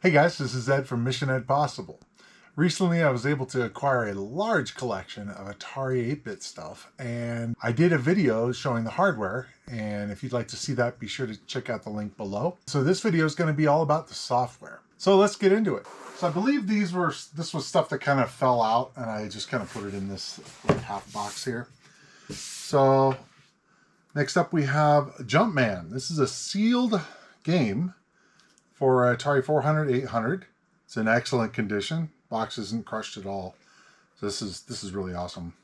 Hey guys, this is Ed from Mission Ed Possible. Recently I was able to acquire a large collection of Atari 8-bit stuff, and I did a video showing the hardware, and if you'd like to see that, be sure to check out the link below. So this video is going to be all about the software. So let's get into it. So I believe this was stuff that kind of fell out, and I just kind of put it in this like half box here. So next up we have Jumpman. This is a sealed game for Atari 400, 800. It's in excellent condition. Box isn't crushed at all. So this is really awesome.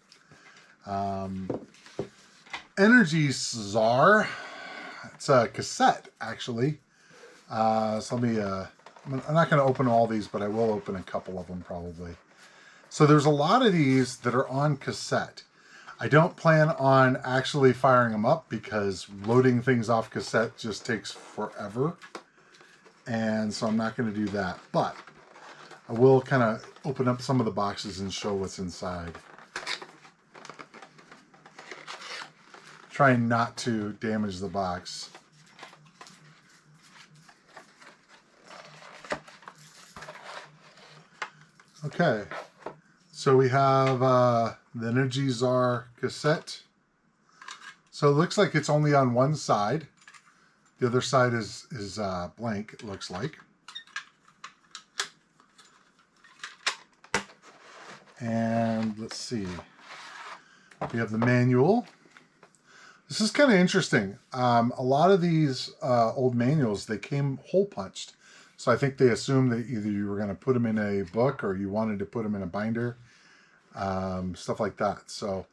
Energy Czar. It's a cassette actually. So let me. I'm not going to open all these, but I will open a couple of them probably. So there's a lot of these that are on cassette. I don't plan on actually firing them up because loading things off cassette just takes forever. And so I'm not going to do that, but I will kind of open up some of the boxes and show what's inside. Trying not to damage the box. Okay, so we have the Energy Czar cassette. So it looks like it's only on one side. The other side is blank, it looks like. And let's see. We have the manual. This is kind of interesting. A lot of these old manuals, they came hole punched. So I think they assumed that either you were going to put them in a book or you wanted to put them in a binder. Stuff like that. So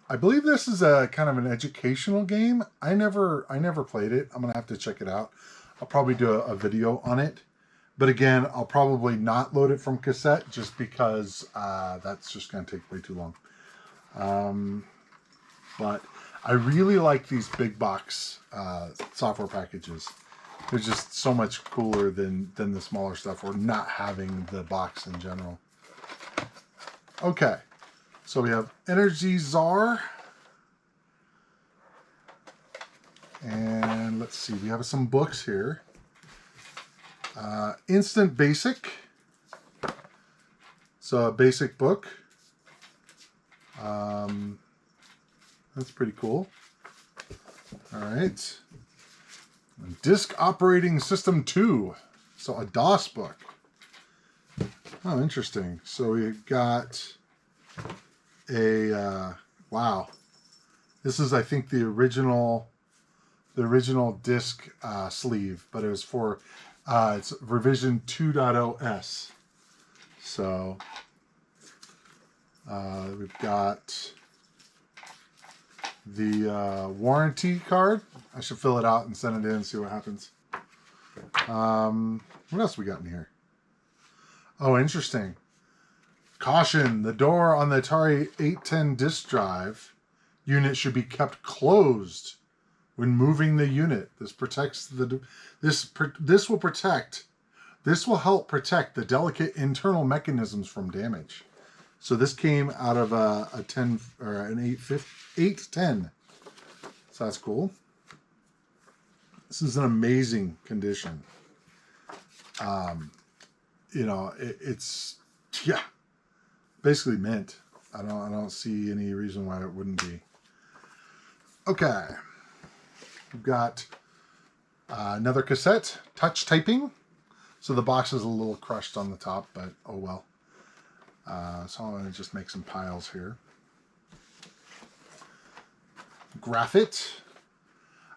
I believe this is a kind of an educational game. I never played it. I'm gonna have to check it out. I'll probably do a video on it. But again, I'll probably not load it from cassette just because that's just gonna take way too long. But I really like these big box software packages. They're just so much cooler than the smaller stuff or not having the box in general. Okay. So we have Energy Czar. And let's see, we have some books here. Instant Basic. So a basic book. That's pretty cool. All right. Disk Operating System 2. So a DOS book. Oh, interesting. So we've got a wow, this is I think the original disk sleeve, but it was for it's revision 2.0s. So we've got the warranty card. I should fill it out and send it in and see what happens. What else we got in here? Oh, interesting. Caution, the door on the Atari 810 disk drive unit should be kept closed when moving the unit. This protects this will help protect the delicate internal mechanisms from damage. So this came out of a 10 or an 810. So that's cool. This is an amazing condition. You know, it's yeah. Basically mint. I don't see any reason why it wouldn't be. Okay. We've got another cassette, touch typing. So the box is a little crushed on the top, but oh well. So I'm going to just make some piles here. Graphite.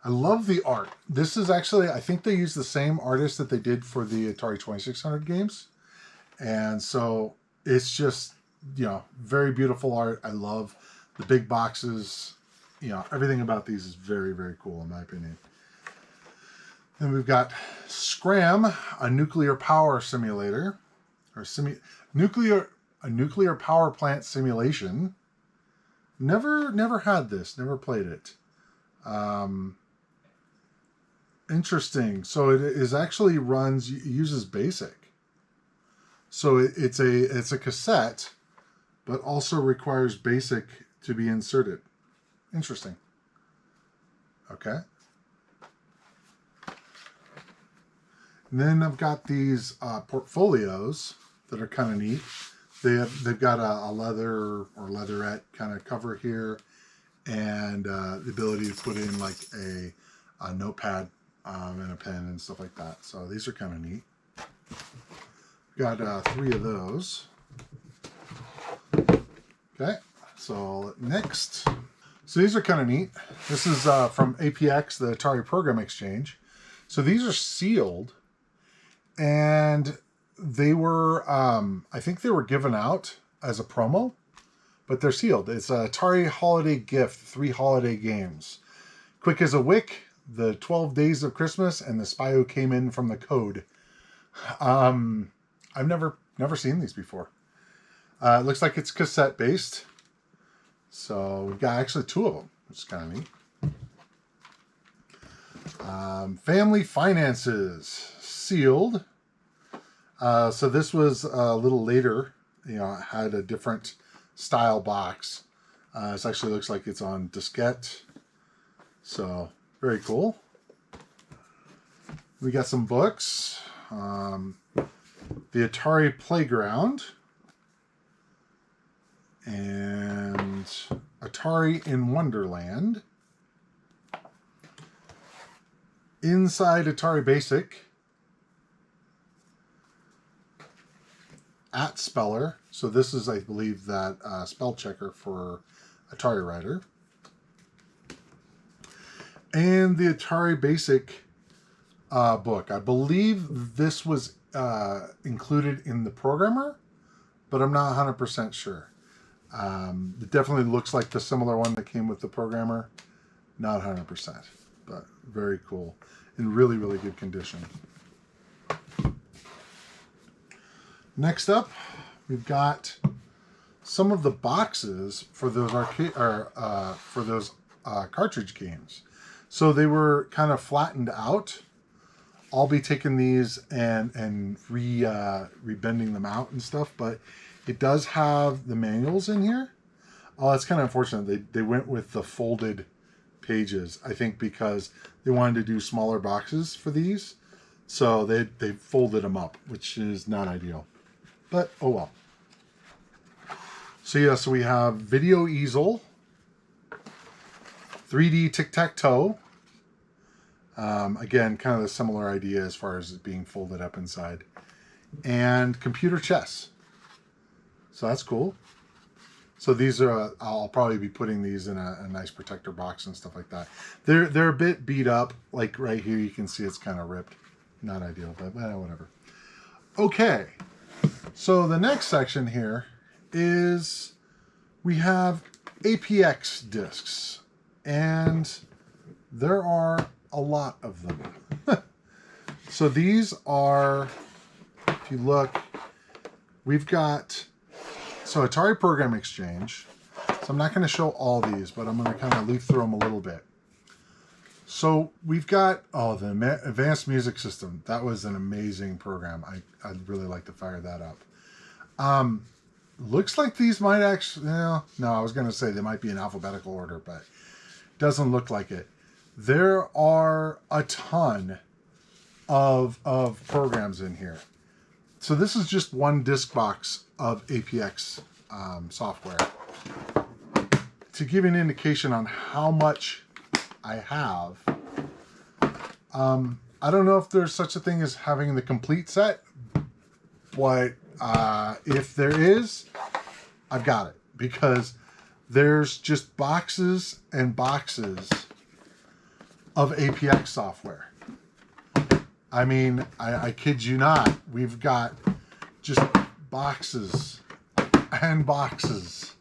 I love the art. This is actually, I think they use the same artist that they did for the Atari 2600 games. And so it's just, you know, very beautiful art. I love the big boxes. You know, everything about these is very, very cool in my opinion. Then we've got Scram, a nuclear power simulator, or a nuclear power plant simulation. Never had this. Never played it. Interesting. So it is actually uses BASIC. So it's a cassette, but also requires BASIC to be inserted. Interesting. Okay. And then I've got these portfolios that are kind of neat. They've got a leather or leatherette kind of cover here, and the ability to put in like a notepad and a pen and stuff like that. So these are kind of neat. Got 3 of those. Okay, so next. So these are kind of neat. This is from Apx, the Atari Program Exchange. So these are sealed, and they were, I think they were given out as a promo, but they're sealed. It's a Atari Holiday Gift, 3 holiday games. Quick as a Wick, The 12 Days of Christmas, and The Spy Who Came In from the Code. I've never seen these before. It looks like it's cassette based. So we've got actually 2 of them, which is kind of neat. Family Finances, sealed. So this was a little later. You know, it had a different style box. This actually looks like it's on diskette. So very cool. We got some books. The Atari Playground. And Atari in Wonderland. Inside Atari Basic. At Speller. So this is, I believe, that spell checker for Atari Writer. And the Atari Basic book. I believe this was included in the programmer, but I'm not 100% sure. It definitely looks like the similar one that came with the programmer. Not 100%, but very cool. In really, really good condition. Next up, we've got some of the boxes for those cartridge games. So they were kind of flattened out. I'll be taking these and rebending them out and stuff, but it does have the manuals in here. Oh, that's kind of unfortunate. They went with the folded pages, I think, because they wanted to do smaller boxes for these. So they folded them up, which is not ideal. But, oh well. So yeah, so we have Video Easel, 3D Tic-Tac-Toe. Again, kind of a similar idea as far as it being folded up inside. And Computer Chess. So that's cool. So these are, I'll probably be putting these in a nice protector box and stuff like that. They're a bit beat up. Like right here, you can see it's kind of ripped. Not ideal, but whatever. Okay. So the next section here is we have Apx disks, and there are a lot of them. So these are, if you look, we've got, so Atari Program Exchange. So I'm not going to show all these, but I'm going to kind of leaf through them a little bit. So we've got, oh, the Advanced Music System. That was an amazing program. I'd really like to fire that up. Looks like these might actually, no, I was going to say they might be in alphabetical order, but doesn't look like it. There are a ton of programs in here. So this is just one disk box of Apx software. To give you an indication on how much I have, I don't know if there's such a thing as having the complete set, but if there is, I've got it, because there's just boxes and boxes of Apx software. I mean, I kid you not, we've got just boxes and boxes.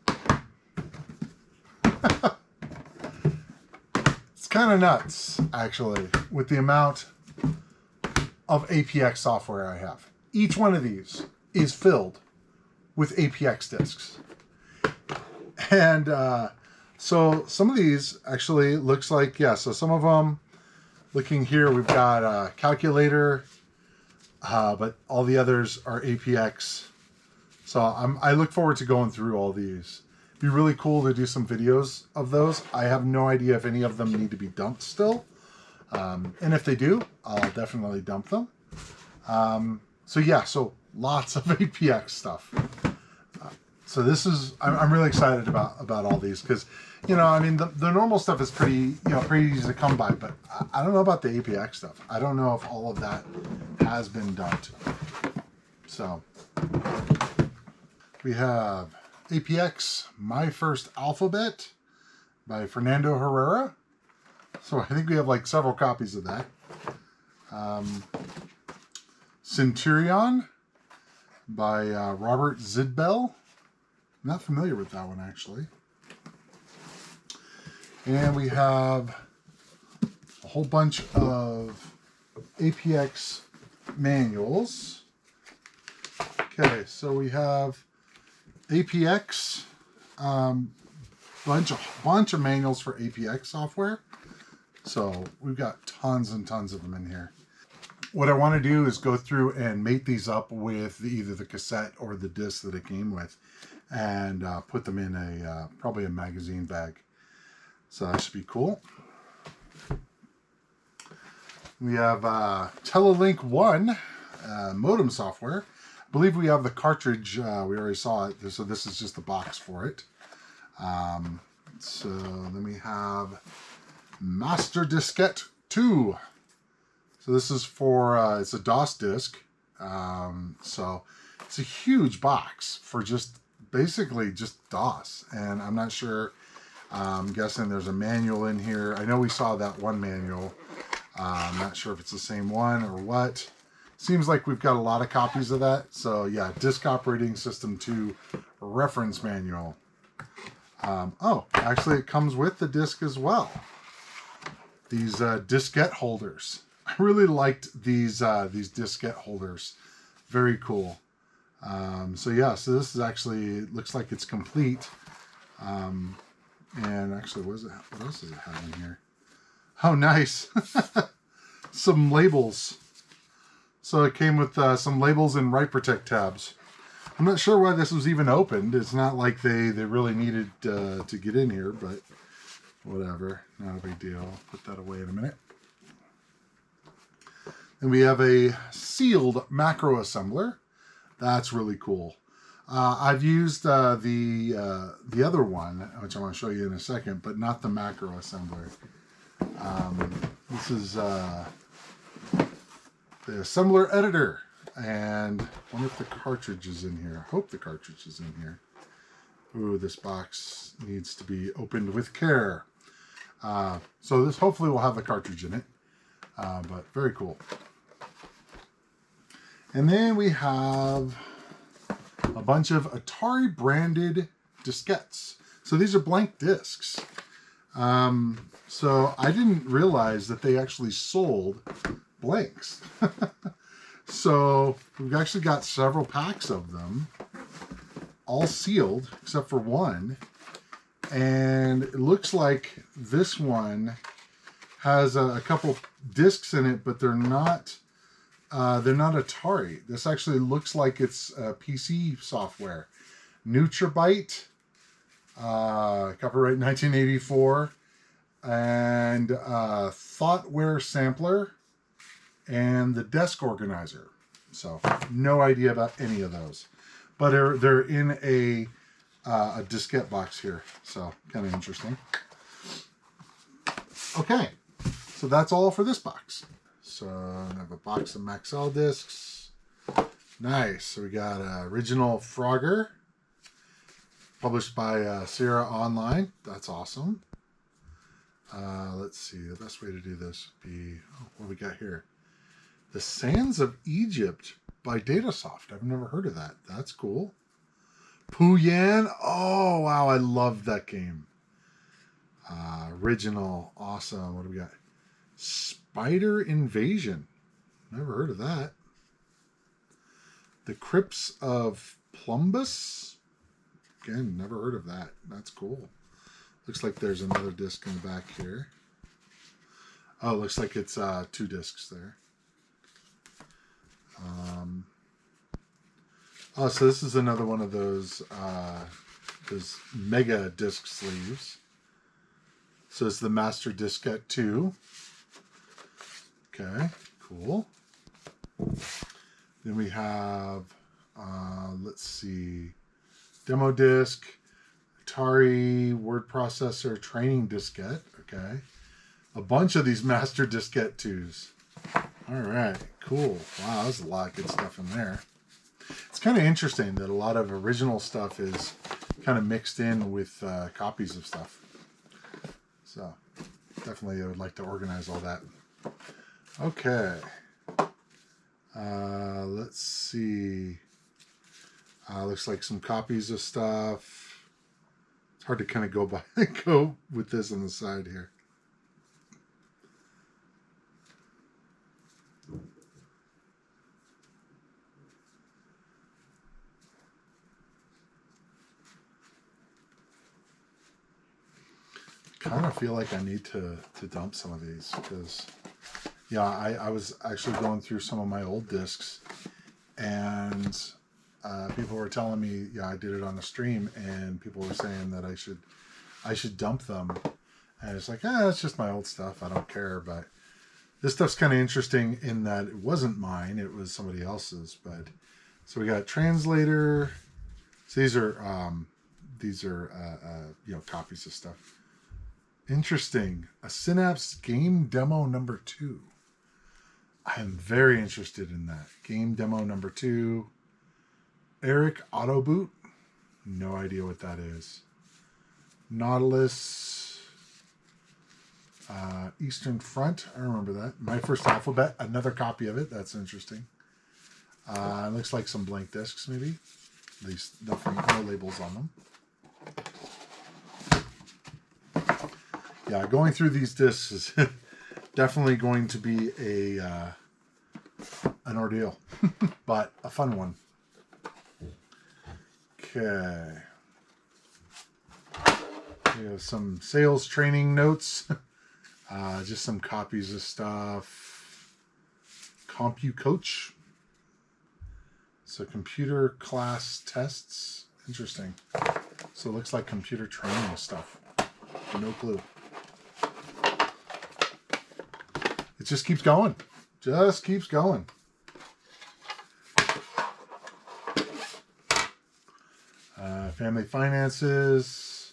It's kind of nuts, actually, with the amount of Apx software I have. Each one of these is filled with Apx disks. And so some of these actually looks like, yeah, so some of them, looking here, we've got a calculator, but all the others are Apx. So I look forward to going through all these. It'd be really cool to do some videos of those. I have no idea if any of them need to be dumped still. And if they do, I'll definitely dump them. So yeah, so lots of Apx stuff. So this is, I'm really excited about all these because, you know, I mean, the normal stuff is pretty easy to come by, but I don't know about the Apx stuff. I don't know if all of that has been dumped. So we have Apx My First Alphabet by Fernando Herrera. So I think we have like several copies of that. Centurion by Robert Zidbell. Not familiar with that one, actually. And we have a whole bunch of Apx manuals. Okay, so we have Apx, bunch of manuals for Apx software. So we've got tons and tons of them in here. What I want to do is go through and mate these up with either the cassette or the disc that it came with, and put them in a probably a magazine bag. So that should be cool. We have Telelink 1 modem software. I believe we have the cartridge. We already saw it, so this is just the box for it. So then we have Master Diskette 2. So this is for, it's a DOS disk. So it's a huge box for just basically just DOS. And I'm not sure, I'm guessing there's a manual in here. I know we saw that one manual. I'm not sure if it's the same one or what. Seems like we've got a lot of copies of that. So yeah, Disk Operating System 2 reference manual. Oh, actually it comes with the disc as well. These diskette holders. I really liked these diskette holders. Very cool. So yeah, so this is actually, it looks like it's complete. And actually, what else does it have in here? Oh, nice. Some labels. So it came with some labels and write protect tabs. I'm not sure why this was even opened. It's not like they really needed to get in here, but whatever. Not a big deal. I'll put that away in a minute. And we have a sealed macro assembler. That's really cool. I've used the other one, which I want to show you in a second, but not the macro assembler. This is the assembler editor, and I wonder if the cartridge is in here. I hope the cartridge is in here. Ooh, this box needs to be opened with care. So this hopefully will have the cartridge in it, but very cool. And then we have a bunch of Atari branded diskettes. So these are blank discs. So I didn't realize that they actually sold blanks. So we've actually got several packs of them, all sealed except for one. And it looks like this one has a couple discs in it, but they're not Atari. This actually looks like it's PC software. Nutrabyte, copyright 1984, and Thoughtware Sampler, and the Desk Organizer. So no idea about any of those, but they're in a diskette box here. So kind of interesting. Okay, so that's all for this box. So I have a box of Maxell discs. Nice. So we got original Frogger, published by Sierra Online. That's awesome. Let's see. The best way to do this would be, what do we got here? The Sands of Egypt by Datasoft. I've never heard of that. That's cool. Pooyan. Oh, wow. I love that game. Original. Awesome. What do we got? Spider Invasion. Never heard of that. The Crypts of Plumbus. Again, never heard of that. That's cool. Looks like there's another disc in the back here. Oh, looks like it's 2 discs there. Oh, so this is another one of those mega disc sleeves. So it's the Master Diskette 2. Okay, cool. Then we have, let's see, demo disc, Atari word processor training diskette. Okay. A bunch of these master Diskette Twos. All right, cool. Wow, there's a lot of good stuff in there. It's kind of interesting that a lot of original stuff is kind of mixed in with copies of stuff. So definitely I would like to organize all that. Okay. Let's see. Looks like some copies of stuff. It's hard to kind of go with this on the side here. Kind of feel like I need to dump some of these because, yeah, I was actually going through some of my old discs, and people were telling me, yeah, I did it on a stream, and people were saying that I should dump them, and it's like, it's just my old stuff, I don't care. But this stuff's kind of interesting in that it wasn't mine, it was somebody else's. But so we got translator. So these are you know, copies of stuff. Interesting. A Synapse game demo number 2. I am very interested in that. Game demo number 2. Eric Auto Boot. No idea what that is. Nautilus. Eastern Front. I remember that. My First Alphabet. Another copy of it. That's interesting. It looks like some blank discs, maybe. At least nothing, no labels on them. Yeah, going through these discs is definitely going to be an ordeal, but a fun one. Okay. We have some sales training notes. Just some copies of stuff. CompuCoach. So computer class tests. Interesting. So it looks like computer training stuff. No clue. It just keeps going. Just keeps going. Family finances.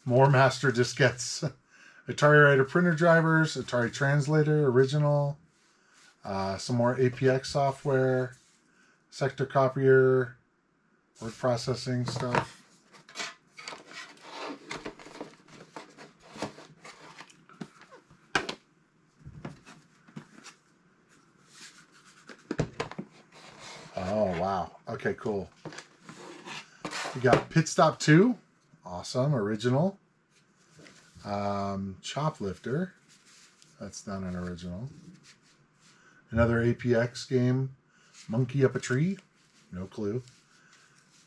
More master diskettes. Atari writer printer drivers. Atari translator original. Some more Apx software. Sector copier. Word processing stuff. Oh, wow. Okay, cool. We got Pit Stop 2. Awesome. Original. Choplifter. That's not an original. Another APX game. Monkey Up a Tree. No clue.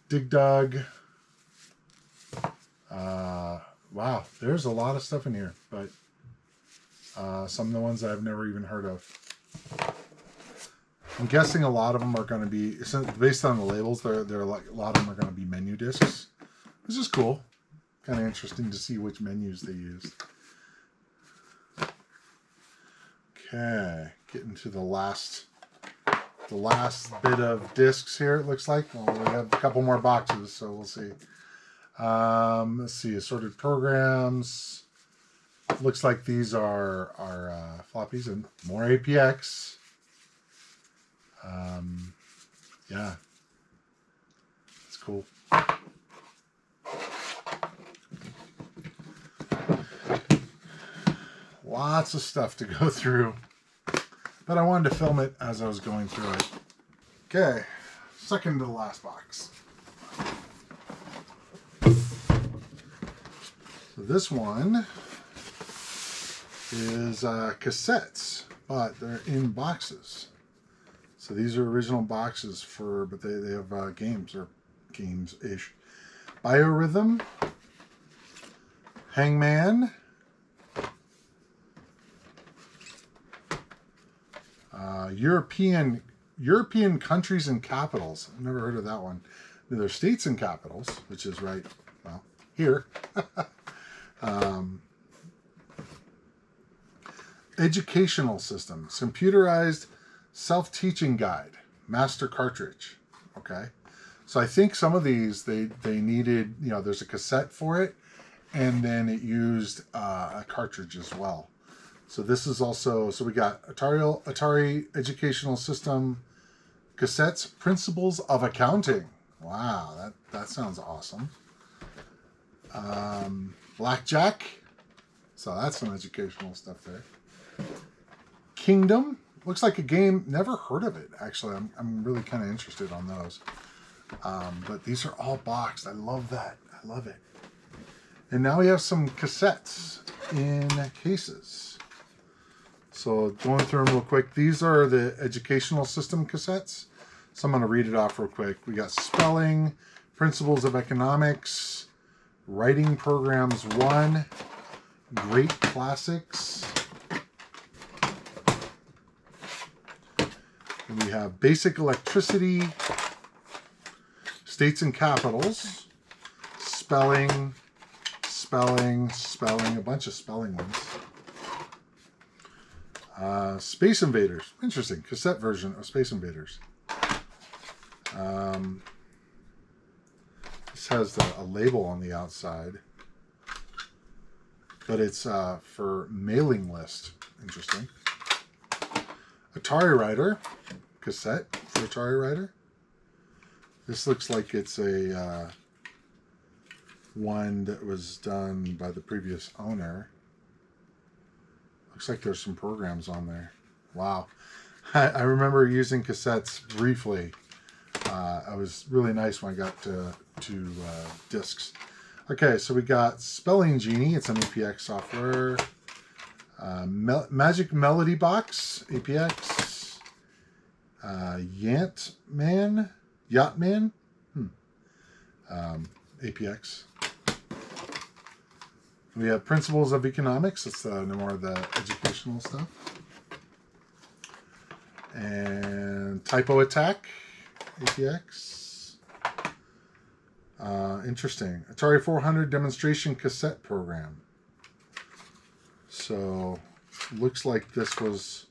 Dig Dug. Wow. There's a lot of stuff in here, but some of the ones I've never even heard of. I'm guessing a lot of them are going to be, based on the labels, they're like, a lot of them are going to be menu discs, which is cool. Kind of interesting to see which menus they use. Okay, getting to the last bit of discs here, it looks like. Well, we have a couple more boxes, so we'll see. Let's see, assorted programs. Looks like these are floppies and more APX. Yeah, it's cool. Lots of stuff to go through, but I wanted to film it as I was going through it. Okay, second to the last box. So this one is cassettes, but they're in boxes. So these are original boxes but they have games, or games-ish. Biorhythm, Hangman, European countries and capitals. I've never heard of that one. They're states and capitals, which is right, well, here. Educational systems, computerized self-teaching guide. master cartridge. Okay. So I think some of these, they needed, you know, there's a cassette for it, and then it used a cartridge as well. So this is also, so we got Atari Educational System cassettes, Principles of Accounting. Wow, that sounds awesome. Blackjack. So that's some educational stuff there. Kingdom. Looks like a game, never heard of it, actually. I'm really kind of interested on those. But these are all boxed. I love that. I love it. And now we have some cassettes in cases. So going through them real quick. These are the educational system cassettes. So I'm going to read it off real quick. We got Spelling, Principles of Economics, Writing Programs 1, Great Classics. And we have Basic Electricity, States and Capitals, Spelling, a bunch of spelling ones. Space Invaders. Interesting. Cassette version of Space Invaders. This has a label on the outside. But it's for mailing list. Interesting. Atari Writer. Cassette for Atari Writer. This looks like it's a one that was done by the previous owner. Looks like there's some programs on there. Wow. I remember using cassettes briefly. It was really nice when I got to discs. Okay, so we got Spelling Genie. It's an Apx software. Magic Melody Box, Apx. Yachtman. Apx. We have Principles of Economics. That's more of the educational stuff. And Typo Attack, Apx. Interesting. Atari 400 demonstration cassette program. So, looks like this was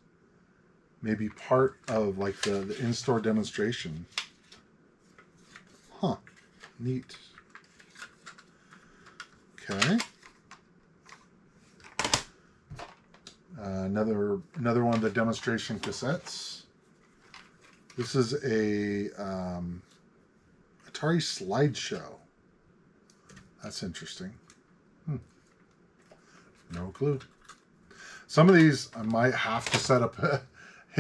maybe part of like the in-store demonstration. Huh. Neat. Okay. Another one of the demonstration cassettes. This is a Atari Slideshow. That's interesting. No clue. Some of these I might have to set up a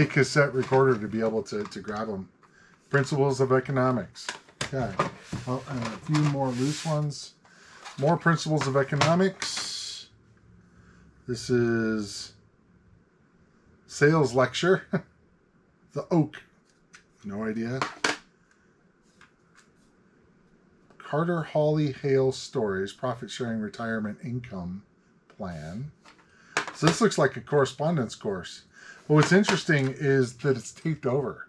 cassette recorder to be able to grab them. Principles of Economics. Okay. Well, and a few more loose ones. More Principles of Economics. This is Sales Lecture. The Oak. No idea. Carter Hawley Hale Stories, Profit Sharing Retirement Income Plan. So this looks like a correspondence course. But what's interesting is that it's taped over.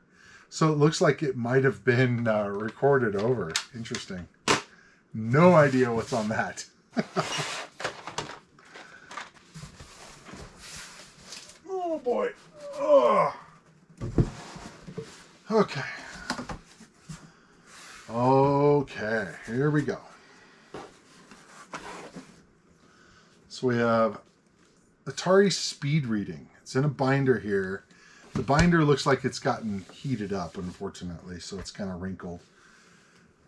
So it looks like it might have been recorded over. Interesting. No idea what's on that. Oh boy. Oh. Okay. Okay, here we go. So we have Atari Speed Reading. It's in a binder here. The binder looks like it's gotten heated up, unfortunately, so it's kind of wrinkled.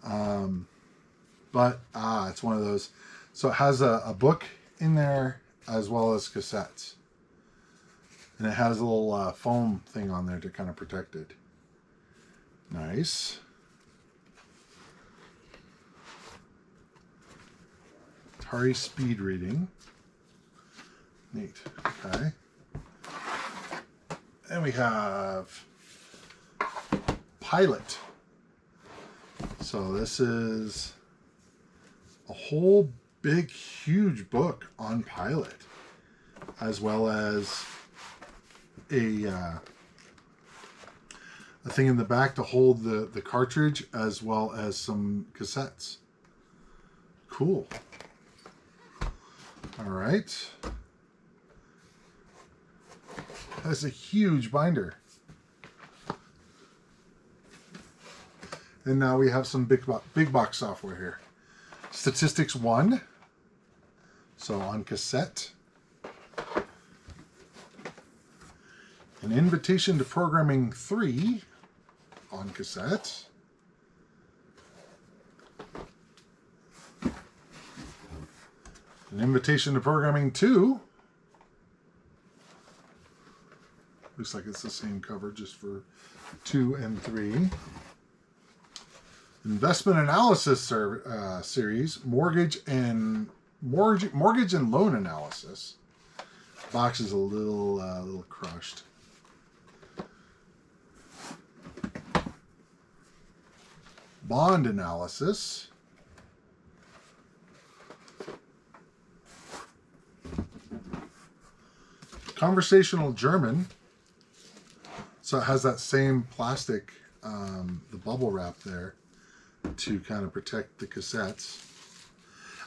But it's one of those. So it has a book in there as well as cassettes. And it has a little foam thing on there to kind of protect it. Nice. Atari Speed Reading. Neat. Okay. And we have Pilot. So this is a whole big, huge book on Pilot, as well as a thing in the back to hold the cartridge, as well as some cassettes. Cool. All right. That's a huge binder. And now we have some big box software here. Statistics 1, so on cassette. An Invitation to Programming 3 on cassette. An Invitation to Programming 2. Looks like it's the same cover just for 2 and 3. Investment Analysis series, Mortgage and Loan Analysis. Box is a little crushed. Bond Analysis. Conversational German. So it has that same plastic, the bubble wrap there to kind of protect the cassettes.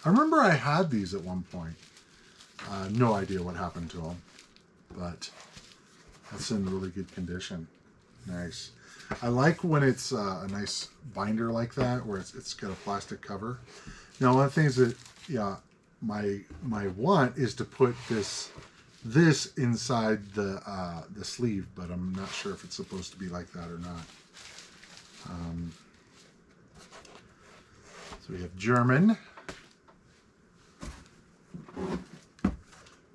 I remember I had these at one point. No idea what happened to them, but that's in really good condition. Nice. I like when it's a nice binder like that, where it's got a plastic cover. Now, one of the things that, my want is to put this inside the sleeve, but I'm not sure if it's supposed to be like that or not. So we have German,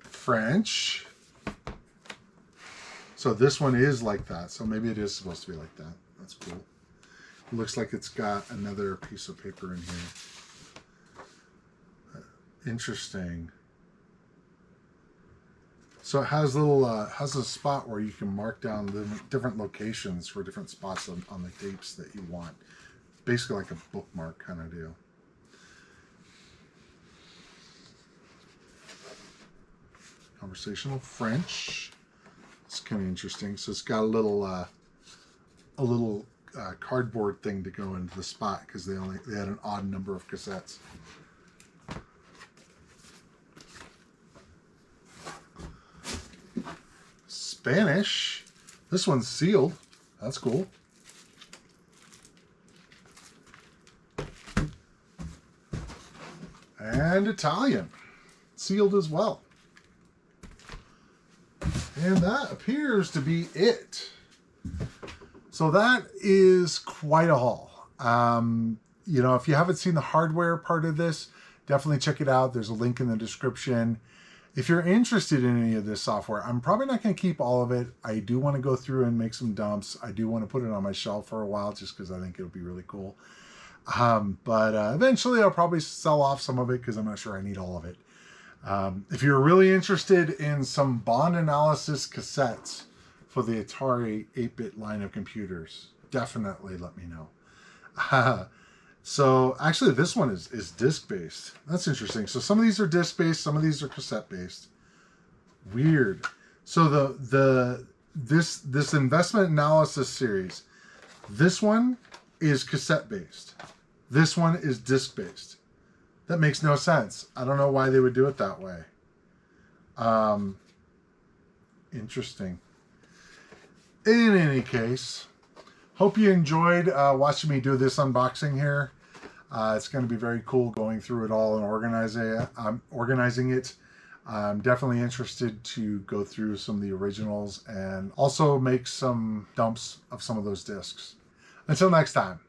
French. So this one is like that. So maybe it is supposed to be like that. That's cool. It looks like it's got another piece of paper in here. Interesting. So it has has a spot where you can mark down the different locations for different spots on the tapes that you want. Basically like a bookmark kind of deal. Conversational French. It's kind of interesting. So it's got a little cardboard thing to go into the spot because they had an odd number of cassettes. Spanish. This one's sealed. That's cool. And Italian. Sealed as well. And that appears to be it. So that is quite a haul. If you haven't seen the hardware part of this, definitely check it out. There's a link in the description. If you're interested in any of this software, I'm probably not going to keep all of it. I do want to go through and make some dumps. I do want to put it on my shelf for a while just because I think it'll be really cool. But eventually I'll probably sell off some of it because I'm not sure I need all of it. If you're really interested in some bond analysis cassettes for the Atari 8-bit line of computers, definitely let me know. So actually this one is disc-based. That's interesting. So some of these are disc-based, some of these are cassette-based. Weird. So this investment analysis series, this one is cassette-based. This one is disc-based. That makes no sense. I don't know why they would do it that way. Interesting. In any case, hope you enjoyed watching me do this unboxing here. It's going to be very cool going through it all and organizing it. I'm definitely interested to go through some of the originals and also make some dumps of some of those discs. Until next time,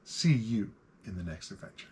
see you in the next adventure.